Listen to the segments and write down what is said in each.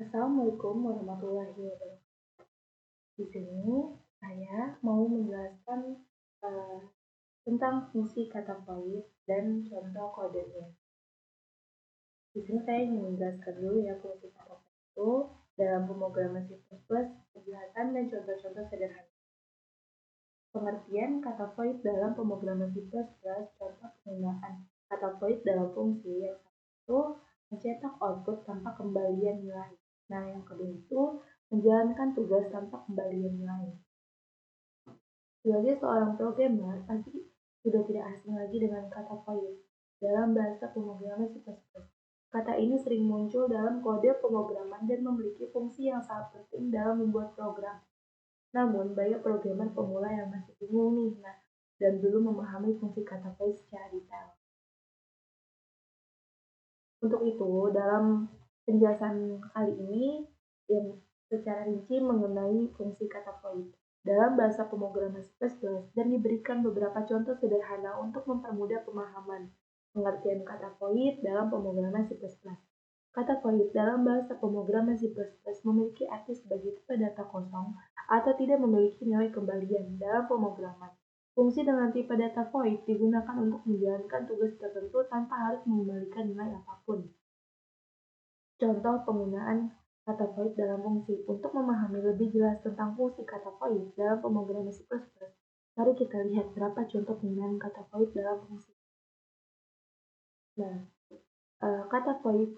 Assalamualaikum warahmatullahi wabarakatuh. Di sini saya mau menjelaskan eh, tentang fungsi kata void dan contoh kodenya. Di sini saya ingin menjelaskan dulu ya fungsi kata void itu dalam pemrograman C++, penjelasan dan contoh-contoh sederhana. Pengertian kata void dalam pemrograman C++, contoh penggunaan kata void dalam fungsi yang satu mencetak output tanpa kembalian nilai. Nah, yang kedua itu menjalankan tugas tanpa kembalian nilai. Sebagai seorang programmer, pasti sudah tidak asing lagi dengan kata void dalam bahasa pemrograman C++. Kata ini sering muncul dalam kode pemrograman dan memiliki fungsi yang sangat penting dalam membuat program. Namun, banyak programmer pemula yang masih bingung nih, dan belum memahami fungsi kata void secara detail. Untuk itu, dalam penjelasan kali ini yang secara rinci mengenai fungsi kata void dalam bahasa pemrograman C++ dan diberikan beberapa contoh sederhana untuk mempermudah pemahaman pengertian kata void dalam pemrograman C++. Kata void dalam bahasa pemrograman C++ memiliki arti sebagai tipe data kosong atau tidak memiliki nilai kembalian dalam pemrograman. Fungsi dengan tipe data void digunakan untuk menjalankan tugas tertentu tanpa harus mengembalikan nilai apapun. Contoh penggunaan kata void dalam fungsi. Untuk memahami lebih jelas tentang fungsi kata void dalam pemrograman C++, mari kita lihat berapa contoh penggunaan kata void dalam fungsi. Kata void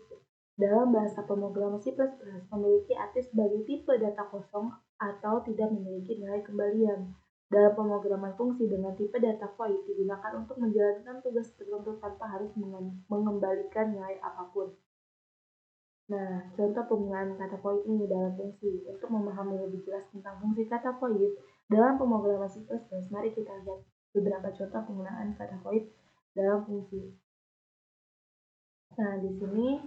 dalam bahasa pemrograman C++ memiliki arti sebagai tipe data kosong atau tidak memiliki nilai kembalian. Dalam pemrograman fungsi dengan tipe data void digunakan untuk menjalankan tugas tertentu tanpa harus mengembalikan nilai apapun. Nah, contoh penggunaan kata void ini dalam fungsi. Untuk memahami lebih jelas tentang fungsi kata void dalam pemrograman C++, mari kita lihat beberapa contoh penggunaan kata void dalam fungsi. Nah, di sini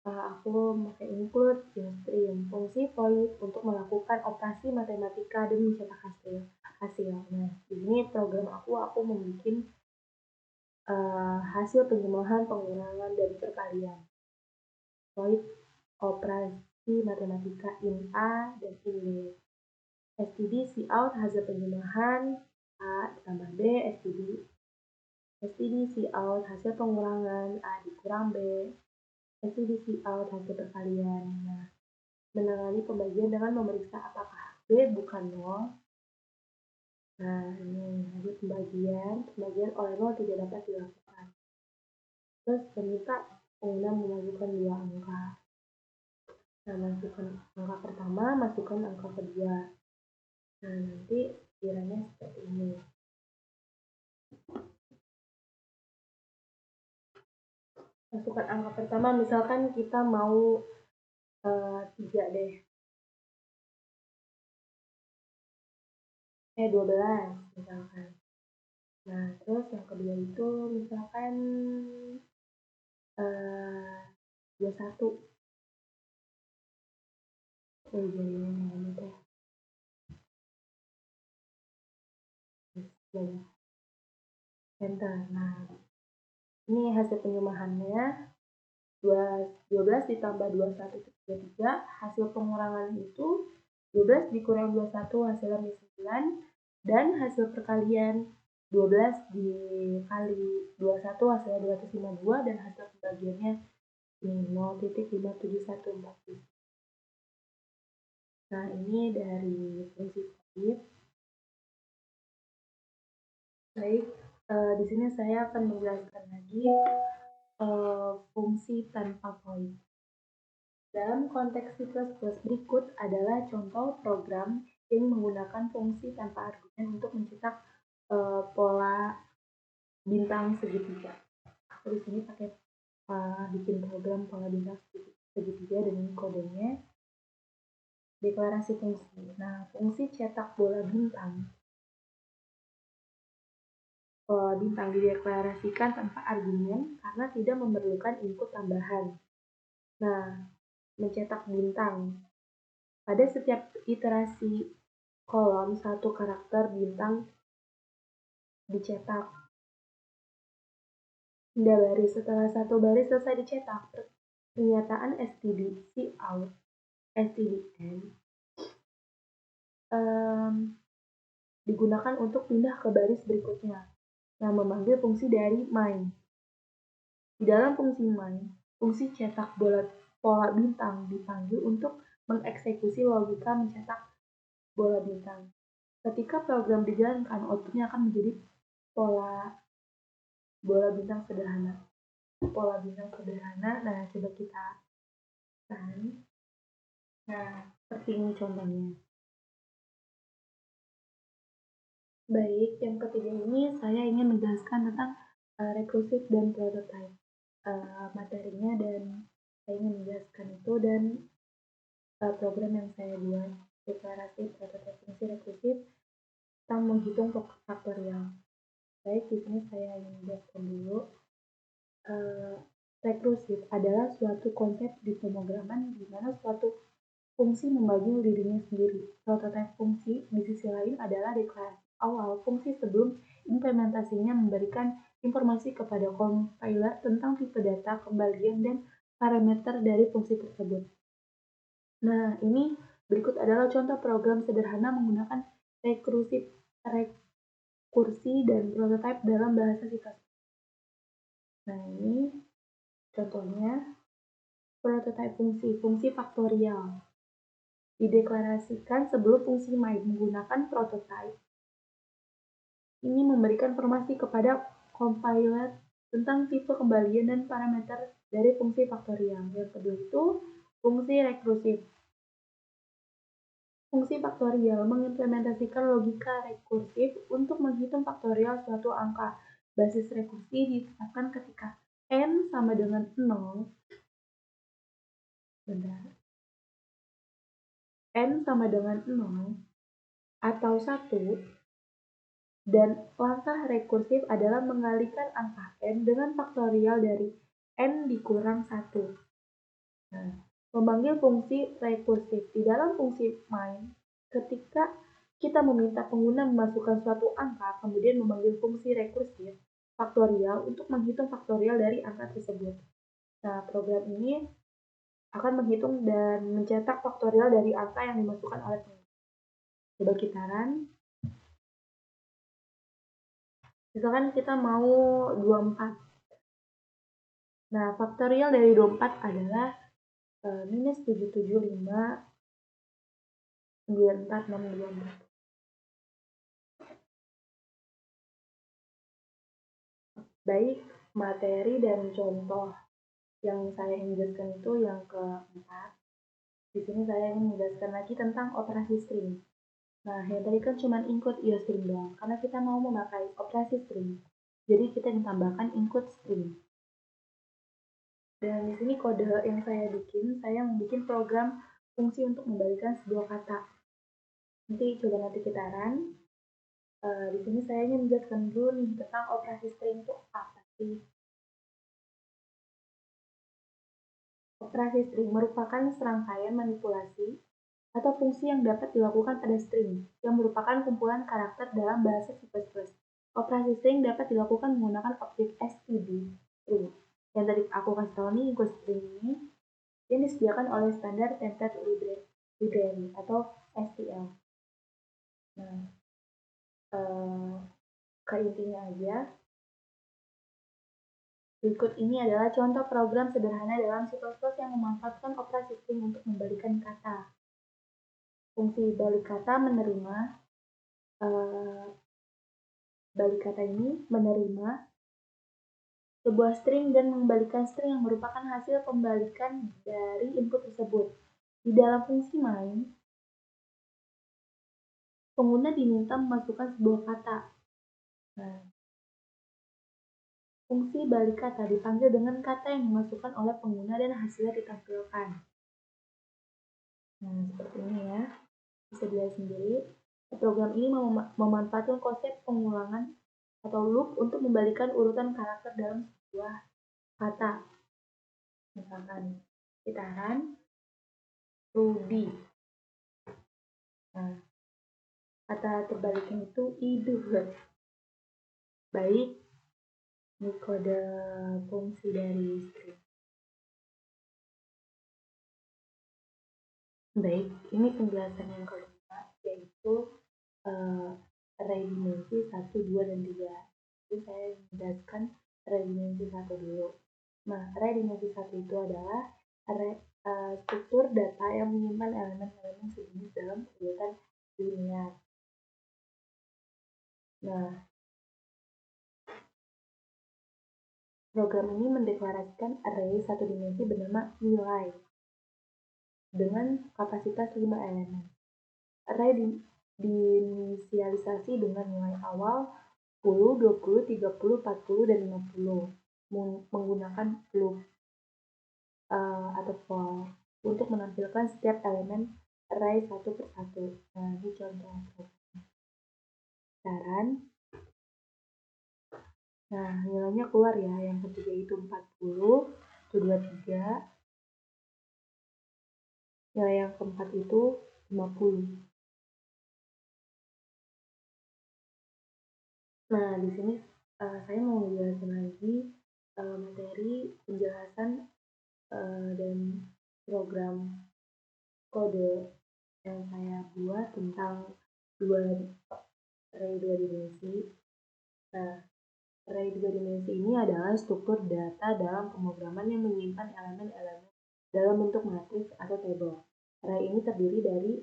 aku memakai include string fungsi void untuk melakukan operasi matematika dan mencetak hasil. Nah, di sini program aku membuat hasil penjumlahan, pengurangan, dan perkalian. Void operasi matematika in A dan in B. std cout hasil penjumlahan A ditambah B, std cout hasil pengurangan A dikurang B, std cout hasil perkalian. Nah, menangani pembagian dengan memeriksa apakah B bukan 0. Nah, ini hasil pembagian oleh 0 tidak dapat dilakukan. Terus meminta pengguna memasukkan 2 angka. Nah, masukkan angka pertama, masukkan angka kedua. Nah, nanti kiranya seperti ini. Masukkan angka pertama, misalkan kita mau 3 deh. 12 misalkan. Nah, terus yang kedua itu misalkan 21. Enter. Nah, ini hasil penjumlahannya 12 ditambah 21 itu 33. Hasil pengurangan itu 12 dikurang 21 hasilnya 9. Dan hasil perkalian 12 dikali 21 hasilnya 252 dan hasil pembagiannya 0.57147. Nah, ini dari fungsi void. Baik, di sini saya akan menjelaskan lagi fungsi tanpa void. Dalam konteks C++ berikut adalah contoh program yang menggunakan fungsi tanpa argumen untuk mencetak pola bintang segitiga. Aku di sini pakai bikin program pola bintang segitiga dengan kodenya deklarasi fungsi. Nah, fungsi cetak bola bintang dideklarasikan tanpa argumen karena tidak memerlukan input tambahan. Nah, mencetak bintang. Pada setiap iterasi kolom, satu karakter bintang dicetak. Pindah baris. Setelah satu baris selesai dicetak, pernyataan std cout stdn digunakan untuk pindah ke baris berikutnya yang memanggil fungsi dari main. Di dalam fungsi main, fungsi cetak pola bintang dipanggil untuk mengeksekusi logika mencetak bola bintang. Ketika program dijalankan, outputnya akan menjadi bola bintang sederhana. Nah, coba kita kan. Nah, seperti ini contohnya. Baik, yang ketiga ini saya ingin menjelaskan tentang rekursif dan prototype. Materinya dan saya ingin menjelaskan itu dan program yang saya buat, deklarasi prototype fungsi rekursif tentang menghitung faktorial. Baik, di sini saya ingin menjelaskan dulu. Rekursif adalah suatu konsep di pemrograman di mana suatu fungsi membagi dirinya sendiri. Prototipe fungsi di sisi lain adalah deklarasi awal fungsi sebelum implementasinya memberikan informasi kepada compiler tentang tipe data, kembalian, dan parameter dari fungsi tersebut. Nah, ini berikut adalah contoh program sederhana menggunakan rekursi dan prototype dalam bahasa C++. Nah, ini contohnya prototype fungsi faktorial. Dideklarasikan sebelum fungsi main menggunakan prototype. Ini memberikan informasi kepada compiler tentang tipe kembalian dan parameter dari fungsi faktorial. Yang kedua itu fungsi rekursif. Fungsi faktorial mengimplementasikan logika rekursif untuk menghitung faktorial suatu angka. Basis rekursi ditetapkan ketika n sama dengan 0. N sama dengan 0 atau 1, dan langkah rekursif adalah mengalihkan angka n dengan faktorial dari n dikurang 1. Nah, memanggil fungsi rekursif. Di dalam fungsi main, ketika kita meminta pengguna memasukkan suatu angka, kemudian memanggil fungsi rekursif faktorial untuk menghitung faktorial dari angka tersebut. Nah, program ini akan menghitung dan mencetak faktorial dari angka yang dimasukkan oleh pengguna. Coba kita run. Misalkan kita mau 24. Nah, faktorial dari 24 adalah minus 7759464. Baik, materi dan contoh yang saya ingin jelaskan itu yang keempat. Di sini saya ingin menjelaskan lagi tentang operasi string. Nah, yang tadi kan cuma include string doang, karena kita mau memakai operasi string. Jadi kita ditambahkan include string. Dan di sini kode yang saya membuat program fungsi untuk membalikan sebuah kata. Nanti kita run. Di sini saya ingin menjelaskan dulu nih tentang operasi string itu apa sih. Operasi string merupakan serangkaian manipulasi atau fungsi yang dapat dilakukan pada string, yang merupakan kumpulan karakter dalam bahasa C++. Operasi string dapat dilakukan menggunakan objek std, string. Yang tadi aku kasih tahu nih, include string ini, yang disediakan oleh standar template library atau STL. Nah, ke intinya aja. Berikut ini adalah contoh program sederhana dalam C++ yang memanfaatkan operasi string untuk membalikan kata. Fungsi balik kata balik kata ini menerima sebuah string dan mengembalikan string yang merupakan hasil pembalikan dari input tersebut. Di dalam fungsi main, pengguna diminta memasukkan sebuah kata. Nah, fungsi balik kata dipanggil dengan kata yang dimasukkan oleh pengguna dan hasilnya ditampilkan. Nah, seperti ini ya. Bisa dilihat sendiri. Program ini memanfaatkan konsep pengulangan atau loop untuk membalikan urutan karakter dalam sebuah kata. Misalkan kita run Ruby. Nah, kata terbaliknya itu hidup. Baik, ini kode fungsi dari string. Baik, ini penjelasan yang kedua, yaitu array dimensi 1, 2, dan 3. Jadi saya menjelaskan array dimensi 1 dulu. Nah, array dimensi 1 itu adalah array struktur data yang menyimpan elemen-elemen sejenis dalam urutan linear. Nah, program ini mendeklarasikan array satu dimensi bernama nilai dengan kapasitas 5 elemen. Array diinisialisasi dengan nilai awal 10, 20, 30, 40, dan 50 menggunakan loop atau for untuk menampilkan setiap elemen array satu per satu. Nah, ini contoh saran. Nah, nilainya keluar ya. Yang ketiga itu 40, itu 23. Nilai yang keempat itu 50. Nah, di sini saya mau menjelaskan lagi materi penjelasan dan program kode yang saya buat tentang array dua dimensi. Nah, array dua dimensi ini adalah struktur data dalam pemrograman yang menyimpan elemen-elemen dalam bentuk matriks atau tabel. Array ini terdiri dari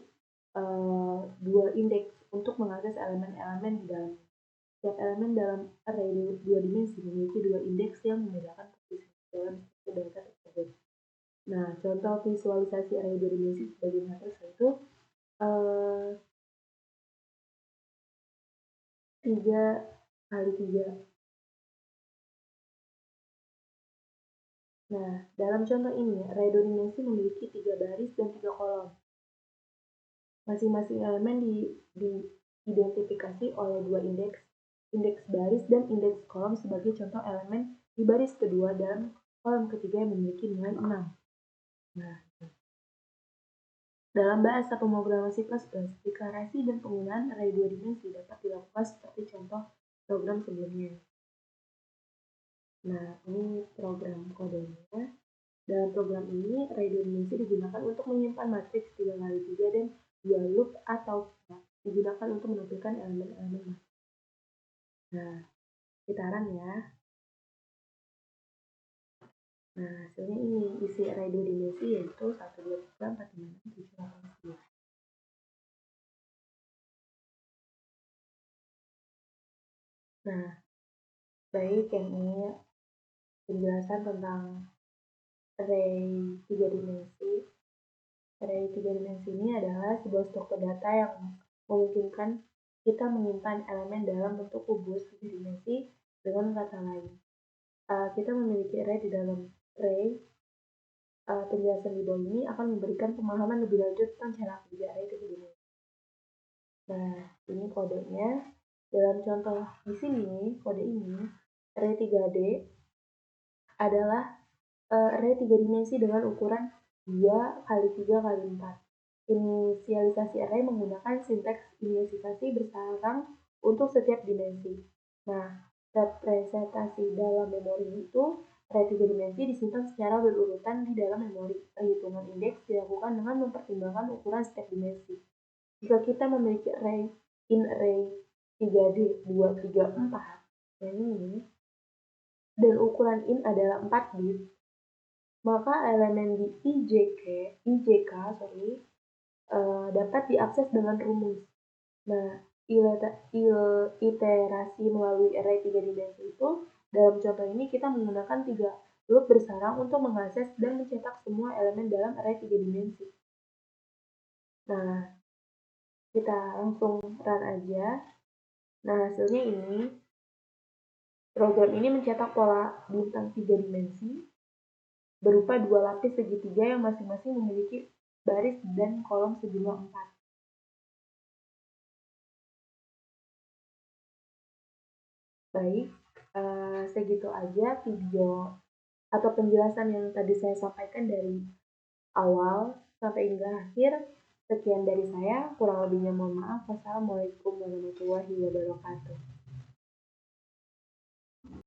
dua indeks untuk mengakses elemen-elemen di dalam. Setiap elemen dalam array dua dimensi memiliki dua indeks yang membedakan posisi dalam struktur data tersebut. Nah, contoh visualisasi array dua dimensi sebagai matriks itu 3 kali 3. Nah, dalam contoh ini, array dua dimensi memiliki 3 baris dan 3 kolom. Masing-masing elemen diidentifikasi oleh dua indeks, indeks baris dan indeks kolom sebagai contoh elemen di baris kedua dan kolom ketiga yang memiliki nilai 6. Nah, dalam bahasa pemrograman C++, deklarasi dan penggunaan array dua dimensi dapat dilakukan seperti contoh program sebelumnya. Nah, ini program kodenya. Dalam program ini, array dua dimensi digunakan untuk menyimpan matriks 3 kali 3 dan 2 loop atau digunakan untuk menampilkan elemen-elemen matriks. Nah, gitaran ya. Nah, hasilnya ini, isi array dua dimensi yaitu 1, 2, 3, 4, 5, 6, 7, 8, 9. Nah, baik, yang ini penjelasan tentang array 3 dimensi. Array 3 dimensi ini adalah sebuah struktur data yang memungkinkan kita menyimpan elemen dalam bentuk kubus 3 dimensi. Dengan kata lain, kita memiliki array di dalam array. Penjelasan di bawah ini akan memberikan pemahaman lebih lanjut tentang cara kerja array 3 dimensi. Nah, ini kodenya. Dalam contoh di sini, kode ini, array 3D adalah array 3 dimensi dengan ukuran 2 kali 3 kali 4. Inisialisasi array menggunakan sinteks inisialisasi bersarang untuk setiap dimensi. Nah, representasi dalam memori itu, array 3 dimensi disimpan secara berurutan di dalam memori. Perhitungan indeks dilakukan dengan mempertimbangkan ukuran setiap dimensi. Jika kita memiliki array 3D 2, 3, 4, yang ini, dan ukuran in adalah 4 bit, maka elemen di IJK dapat diakses dengan rumus. Nah, iterasi melalui array 3 dimensi itu, dalam contoh ini kita menggunakan 3 loop bersarang untuk mengakses dan mencetak semua elemen dalam array 3 dimensi. Nah, kita langsung run aja. Nah, hasilnya ini. Program ini mencetak pola bintang 3 dimensi berupa 2 lapis segitiga yang masing-masing memiliki baris dan kolom sejumlah 4. Baik, segitu aja video atau penjelasan yang tadi saya sampaikan dari awal sampai hingga akhir. Sekian dari saya, kurang lebihnya mohon maaf. Wassalamualaikum warahmatullahi wabarakatuh.